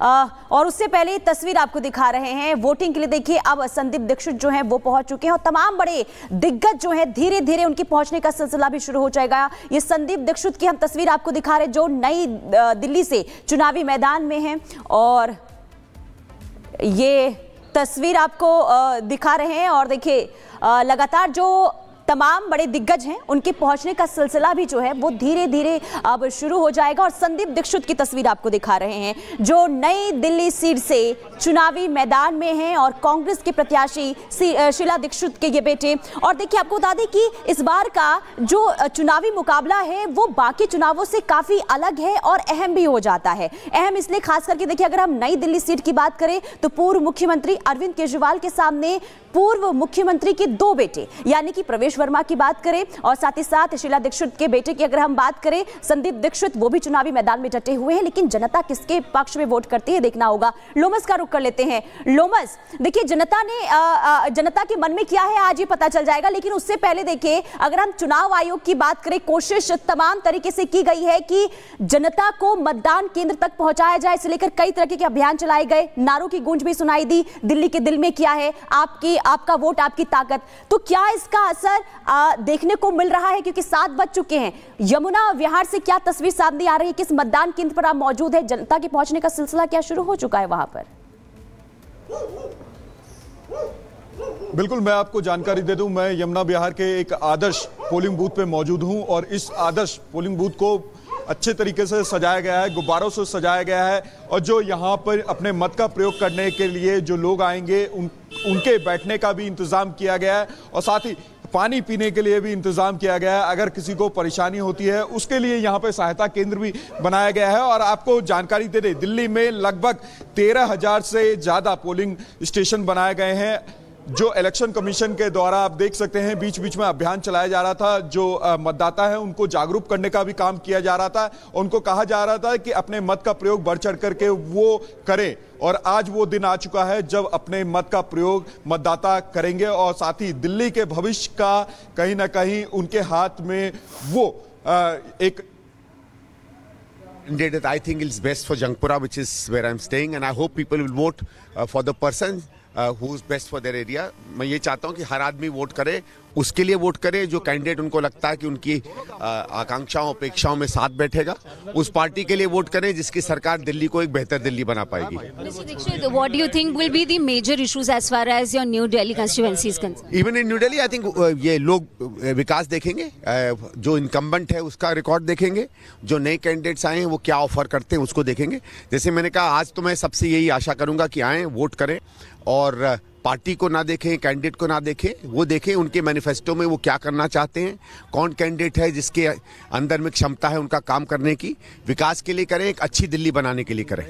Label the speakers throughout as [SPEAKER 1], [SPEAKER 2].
[SPEAKER 1] और उससे पहले तस्वीर आपको दिखा रहे हैं वोटिंग के लिए। देखिए अब संदीप दीक्षित जो है वो पहुंच चुके हैं और तमाम बड़े दिग्गज जो है धीरे धीरे उनके पहुंचने का सिलसिला भी शुरू हो जाएगा। ये संदीप दीक्षित की हम तस्वीर आपको दिखा रहे हैं जो नई दिल्ली से चुनावी मैदान में हैं और ये तस्वीर आपको दिखा रहे हैं। और देखिए लगातार जो तमाम बड़े दिग्गज हैं उनके पहुंचने का सिलसिला भी जो है वो धीरे धीरे अब शुरू हो जाएगा। और संदीप दीक्षित की तस्वीर आपको दिखा रहे हैं जो नई दिल्ली सीट से चुनावी मैदान में हैं और कांग्रेस के प्रत्याशी शीला दीक्षित के ये बेटे। और देखिए आपको बता दें कि इस बार का जो चुनावी मुकाबला है वो बाकी चुनावों से काफी अलग है और अहम भी हो जाता है। अहम इसलिए खास करके देखिए अगर हम नई दिल्ली सीट की बात करें तो पूर्व मुख्यमंत्री अरविंद केजरीवाल के सामने पूर्व मुख्यमंत्री के दो बेटे यानी कि प्रवेश वर्मा की बात करें और साथ ही साथ शीला दीक्षित के बेटे की अगर हम बात करें संदीप दीक्षित, वो भी चुनावी मैदान में डटे हुए हैं। लेकिन जनता किसके पक्ष में वोट करती है देखना होगा। लोमस का रुख कर लेते हैं। लोमस, देखिए जनता के मन में क्या है आज ये पता चल जाएगा, लेकिन उससे पहले देखिए अगर हम चुनाव आयोग की बात करें कोशिश तमाम तरीके से की गई है कि जनता को मतदान केंद्र तक पहुंचाया जाए। इसे लेकर कई तरह के अभियान चलाए गए, नारों की गूंज भी सुनाई दी, दिल्ली के दिल में क्या है, आपका वोट आपकी ताकत। तो क्या इसका असर देखने को मिल रहा है क्योंकि 7 बज चुके हैं। यमुना विहार से क्या तस्वीर सामने आ रही है, किस मतदान केंद्र पर आप मौजूद है, जनता के पहुंचने का सिलसिला क्या शुरू हो चुका है वहां पर?
[SPEAKER 2] बिल्कुल, मैं आपको जानकारी दे दूं, मैं यमुना विहार के एक आदर्श पोलिंग बूथ पे मौजूद हूं और इस आदर्श पोलिंग बूथ को अच्छे तरीके से सजाया गया है, गुब्बारों से सजाया गया है और जो यहाँ पर अपने मत का प्रयोग करने के लिए जो लोग आएंगे उनके बैठने का भी इंतजाम किया गया है और साथ ही पानी पीने के लिए भी इंतजाम किया गया है। अगर किसी को परेशानी होती है उसके लिए यहाँ पे सहायता केंद्र भी बनाया गया है। और आपको जानकारी दे दें, दिल्ली में लगभग 13,000 से ज्यादा पोलिंग स्टेशन बनाए गए हैं जो इलेक्शन कमीशन के द्वारा आप देख सकते हैं बीच बीच में अभियान चलाया जा रहा था। जो मतदाता है उनको जागरूक करने का भी काम किया जा रहा था, उनको कहा जा रहा था कि अपने मत का प्रयोग बढ़ चढ़ करके वो करें। और आज वो दिन आ चुका है जब अपने मत का प्रयोग मतदाता करेंगे और साथ ही दिल्ली के भविष्य का कहीं ना कहीं उनके हाथ में वो एक
[SPEAKER 3] candidate I think is best for Jangpura, which is where I'm staying, and I hope people will vote for the person who's best for their area. मैं ये चाहता हूँ कि हर आदमी वोट करे, उसके लिए वोट करे जो कैंडिडेट उनको लगता है कि उनकी आकांक्षाओं अपेक्षाओं में साथ बैठेगा, उस पार्टी के लिए वोट करें जिसकी सरकार दिल्ली को एक बेहतर दिल्ली बना पाएगी।
[SPEAKER 4] Mr. Dixit, what do you think will be the major issues as far as your New Delhi constituency is concerned?
[SPEAKER 3] Even in New Delhi, I think ये लोग विकास देखेंगे, जो इनकम्बेंट है उसका रिकॉर्ड देखेंगे, जो नए कैंडिडेट्स आए हैं वो क्या ऑफर करते हैं उसको देखेंगे। जैसे मैंने कहा आज तो मैं सबसे यही आशा करूंगा कि आएँ, वोट करें और पार्टी को ना देखें, कैंडिडेट को ना देखें, वो देखें उनके मैनिफेस्टो में वो क्या करना चाहते हैं, कौन कैंडिडेट है जिसके अंदर में क्षमता है उनका काम करने की, विकास के लिए करें, एक अच्छी दिल्ली बनाने के लिए करें।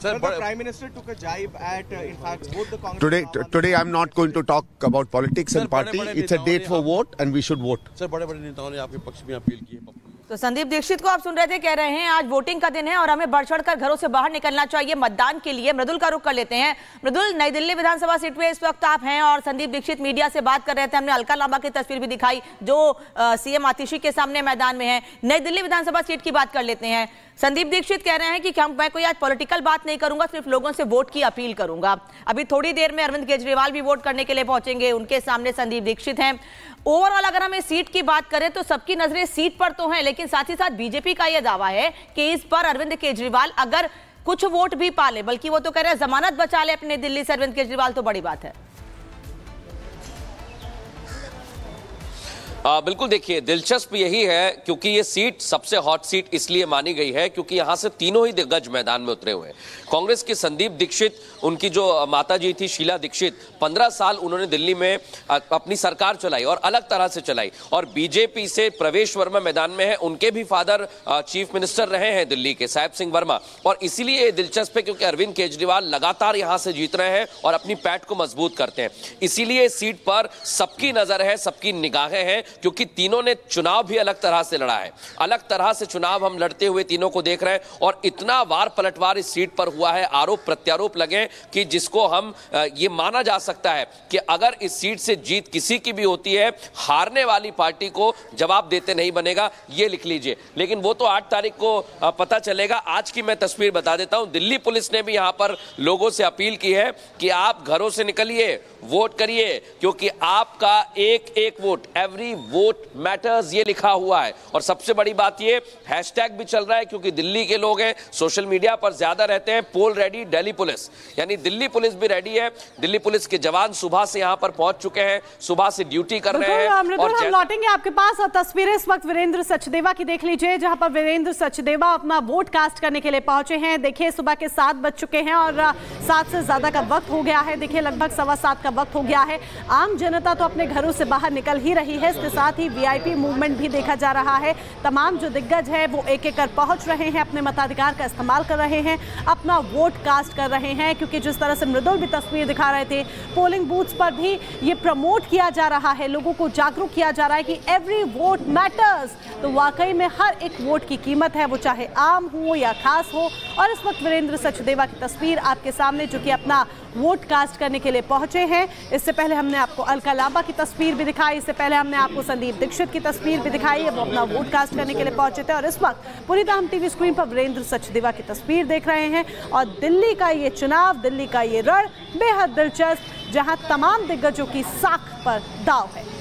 [SPEAKER 5] Sir, the Prime Minister took a jibe at, in fact, both the Congress.
[SPEAKER 3] Today I'm not going to talk about politics and party. It's a date for vote and we should vote.
[SPEAKER 6] Sir, बड़े-बड़े नेताओं ने आपके पक्ष में appeal की है।
[SPEAKER 7] तो संदीप दीक्षित को आप सुन रहे थे, कह रहे हैं आज वोटिंग का दिन है और हमें बढ़ चढ़कर घरों से बाहर निकलना चाहिए मतदान के लिए। मृदुल का रुख कर लेते हैं। मृदुल, नई दिल्ली विधानसभा सीट पे इस वक्त आप हैं और संदीप दीक्षित मीडिया से बात कर रहे थे। हमने अलका लांबा की तस्वीर भी दिखाई जो सीएम आतिशी के सामने मैदान में है। नई दिल्ली विधानसभा सीट की बात कर लेते हैं। संदीप दीक्षित कह रहे हैं कि मैं कोई आज पॉलिटिकल बात नहीं करूंगा, सिर्फ लोगों से वोट की अपील करूंगा। अभी थोड़ी देर में अरविंद केजरीवाल भी वोट करने के लिए पहुंचेंगे, उनके सामने संदीप दीक्षित हैं। ओवरऑल अगर हम इस सीट की बात करें तो सबकी नजरें सीट पर तो हैं, लेकिन साथ ही साथ बीजेपी का यह दावा है कि इस पर अरविंद केजरीवाल अगर कुछ वोट भी पा ले, बल्कि वो तो कह रहे हैं जमानत बचा ले अपने दिल्ली से अरविंद केजरीवाल, तो बड़ी बात है।
[SPEAKER 6] बिल्कुल, देखिए दिलचस्प यही है क्योंकि ये सीट सबसे हॉट सीट इसलिए मानी गई है क्योंकि यहां से तीनों ही दिग्गज मैदान में उतरे हुए हैं। कांग्रेस के संदीप दीक्षित, उनकी जो माताजी थी शीला दीक्षित, 15 साल उन्होंने दिल्ली में अपनी सरकार चलाई और अलग तरह से चलाई। और बीजेपी से प्रवेश वर्मा मैदान में है, उनके भी फादर चीफ मिनिस्टर रहे हैं दिल्ली के, साहेब सिंह वर्मा। और इसीलिए दिलचस्प है क्योंकि अरविंद केजरीवाल लगातार यहां से जीत रहे हैं और अपनी पैठ को मजबूत करते हैं। इसीलिए सीट पर सबकी नजर है, सबकी निगाहें हैं क्योंकि तीनों ने चुनाव भी अलग तरह से लड़ा है, अलग तरह से चुनाव हम लड़ते हुए तीनों को देख रहे हैं और इतना वार पलटवार इस सीट पर हुआ है, आरोप प्रत्यारोप लगे कि जिसको हम ये माना जा सकता है कि अगर इस सीट से जीत किसी की भी होती है, हारने वाली पार्टी को जवाब देते नहीं बनेगा, ये लिख लीजिए। लेकिन वो तो 8 तारीख को पता चलेगा। आज की मैं तस्वीर बता देता हूं। दिल्ली पुलिस ने भी यहां पर लोगों से अपील की है कि आप घरों से निकलिए, वोट करिए, क्योंकि आपका एक एक वोट, एवरी वोट मैटर्स, ये लिखा हुआ है। और सबसे बड़ी बात ये, हैशटैग भी चल रहा है क्योंकि दिल्ली के लोग हैं, सोशल मीडिया पर ज्यादा रहते हैं, पोल रेडी दिल्ली पुलिस, यानी दिल्ली पुलिस भी रेडी है। दिल्ली पुलिस के जवान सुबह से यहां पर पहुंच चुके हैं, सुबह से ड्यूटी कर रहे हैं।
[SPEAKER 8] और हम लौटेंगे आपके पास और तस्वीरें इस वक्त वीरेंद्र सचदेवा की देख लीजिए, जहां पर वीरेंद्र सचदेवा अपना वोट कास्ट करने के लिए पहुंचे हैं। देखिए सुबह के 7 बज चुके हैं और 7 से ज्यादा का वक्त हो गया है। देखिए लगभग 7:15 का वक्त हो गया है। आम जनता तो अपने घरों से बाहर निकल ही रही है, इसके साथ ही वीआईपी मूवमेंट भी देखा जा रहा है। तमाम जो दिग्गज है वो एक एक कर पहुंच रहे हैं, अपने मताधिकार का इस्तेमाल कर रहे हैं, अपना वोट कास्ट कर रहे हैं। क्योंकि जिस तरह से मृदुल भी तस्वीर दिखा रहे थे, पोलिंग बूथ्स पर भी ये प्रमोट किया जा रहा है, लोगों को जागरूक किया जा रहा है कि एवरी वोट मैटर्स। तो वाकई में हर एक वोट की कीमत है, वो चाहे आम हो या खास हो। और इस वक्त वीरेंद्र सचदेवा की तस्वीर आपके सामने, जो कि अपना वोट कास्ट करने के लिए पहुंचे हैं। इससे पहले हमने आपको अलका लांबा की तस्वीर भी दिखाई, इससे पहले हमने आपको संदीप दीक्षित की तस्वीर भी दिखाई है, वो अपना वोट कास्ट करने के लिए पहुंचे थे। और इस वक्त पूरी तरह हम टीवी स्क्रीन पर वीरेंद्र सचदेवा की तस्वीर देख रहे हैं। और दिल्ली का ये चुनाव, दिल्ली का ये रण बेहद दिलचस्प, जहां तमाम दिग्गजों की साख पर दाव है।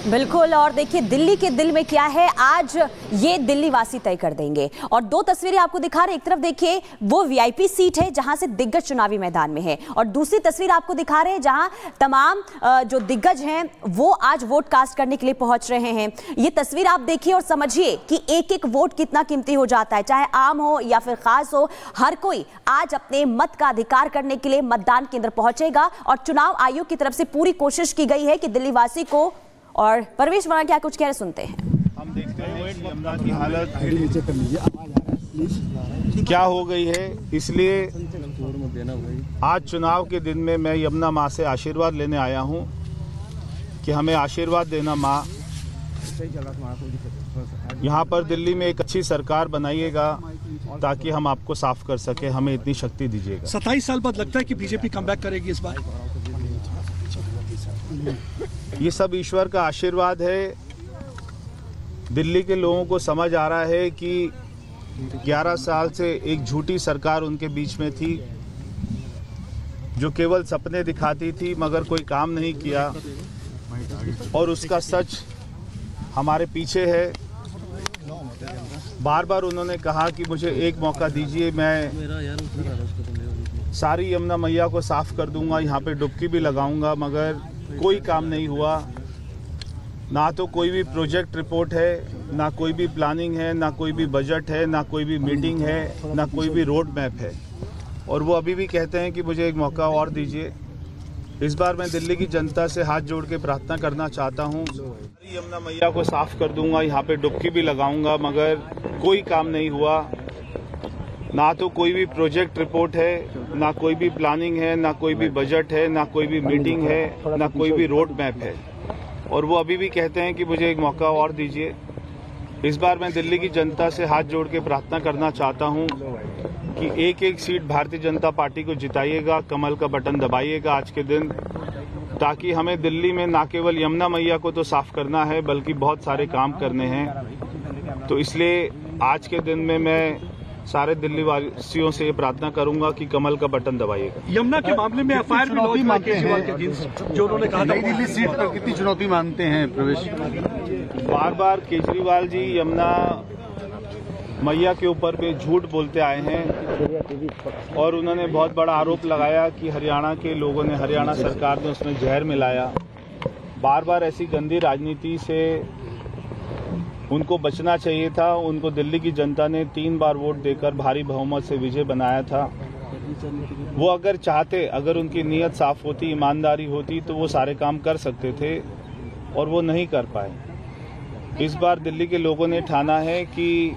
[SPEAKER 1] बिल्कुल। और देखिए दिल्ली के दिल में क्या है, आज ये दिल्ली वासी तय कर देंगे। और 2 तस्वीरें आपको दिखा रहे हैं। एक तरफ देखिए वो वीआईपी सीट है जहां से दिग्गज चुनावी मैदान में है, और दूसरी तस्वीर आपको दिखा रहे हैं जहां तमाम जो दिग्गज हैं वो आज वोट कास्ट करने के लिए पहुंच रहे हैं। ये तस्वीर आप देखिए और समझिए कि एक एक वोट कितना कीमती हो जाता है, चाहे आम हो या फिर खास हो। हर कोई आज अपने मत का अधिकार करने के लिए मतदान केंद्र पहुंचेगा। और चुनाव आयोग की तरफ से पूरी कोशिश की गई है कि दिल्ली वासी को, और परवेश वर्मा क्या कुछ कह रहे सुनते हैं।
[SPEAKER 9] हम देखते हैं यमुना की हालत क्या हो गई है, इसलिए आज चुनाव के दिन में मैं यमुना माँ से आशीर्वाद लेने आया हूँ कि हमें आशीर्वाद देना माँ। यहाँ पर दिल्ली में एक अच्छी सरकार बनाइएगा ताकि हम आपको साफ कर सके, हमें इतनी शक्ति दीजिएगा।
[SPEAKER 10] 27 साल बाद लगता है कि बीजेपी कमबैक करेगी इस बार।
[SPEAKER 9] ये सब ईश्वर का आशीर्वाद है। दिल्ली के लोगों को समझ आ रहा है कि 11 साल से एक झूठी सरकार उनके बीच में थी, जो केवल सपने दिखाती थी मगर कोई काम नहीं किया, और उसका सच हमारे पीछे है। बार बार उन्होंने कहा कि मुझे एक मौका दीजिए, मैं सारी यमुना मैया को साफ कर दूंगा, यहाँ पे डुबकी भी लगाऊंगा, मगर कोई काम नहीं हुआ। ना तो कोई भी प्रोजेक्ट रिपोर्ट है, ना कोई भी प्लानिंग है, ना कोई भी बजट है, ना कोई भी मीटिंग है, ना कोई भी रोड मैप है। और वो अभी भी कहते हैं कि मुझे एक मौका और दीजिए। इस बार मैं दिल्ली की जनता से हाथ जोड़ के प्रार्थना करना चाहता हूँ, यमुना मैया को साफ कर दूंगा, यहाँ पे डुबकी भी लगाऊंगा, मगर कोई काम नहीं हुआ। ना तो कोई भी प्रोजेक्ट रिपोर्ट है, ना कोई भी प्लानिंग है, ना कोई भी बजट है, ना कोई भी मीटिंग है, ना कोई भी रोड मैप है। और वो अभी भी कहते हैं कि मुझे एक मौका और दीजिए। इस बार मैं दिल्ली की जनता से हाथ जोड़ के प्रार्थना करना चाहता हूं कि एक एक सीट भारतीय जनता पार्टी को जिताइएगा, कमल का बटन दबाइएगा आज के दिन, ताकि हमें दिल्ली में ना केवल यमुना मैया को तो साफ करना है बल्कि बहुत सारे काम करने हैं। तो इसलिए आज के दिन में मैं सारे दिल्ली वासियों से ये प्रार्थना करूंगा कि कमल का बटन दबाइएगा।
[SPEAKER 10] यमुना के मामले में एफआईआर भी लॉन्च मानते हैं जो उन्होंने कहा,
[SPEAKER 9] नई दिल्ली सीट पर कितनी चुनौती मानते हैं प्रवेश? बार बार केजरीवाल जी यमुना मैया के ऊपर भी झूठ बोलते आए हैं, और उन्होंने बहुत बड़ा आरोप लगाया कि हरियाणा के लोगों ने, हरियाणा सरकार ने उसमें जहर मिलाया। बार बार ऐसी गंदी राजनीति से उनको बचना चाहिए था। उनको दिल्ली की जनता ने 3 बार वोट देकर भारी बहुमत से विजय बनाया था। वो अगर चाहते, अगर उनकी नीयत साफ होती, ईमानदारी होती, तो वो सारे काम कर सकते थे, और वो नहीं कर पाए। इस बार दिल्ली के लोगों ने ठाना है कि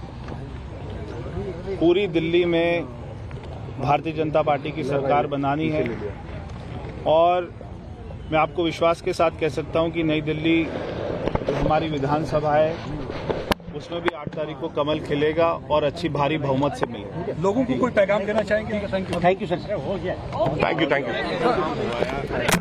[SPEAKER 9] पूरी दिल्ली में भारतीय जनता पार्टी की सरकार बनानी है। और मैं आपको विश्वास के साथ कह सकता हूं कि नई दिल्ली जो हमारी विधानसभा है उसमें भी 8 तारीख को कमल खिलेगा और अच्छी भारी बहुमत से मिलेगा।
[SPEAKER 10] लोगों को कोई पैगाम देना चाहेंगे? Thank you sir.
[SPEAKER 11] Thank you.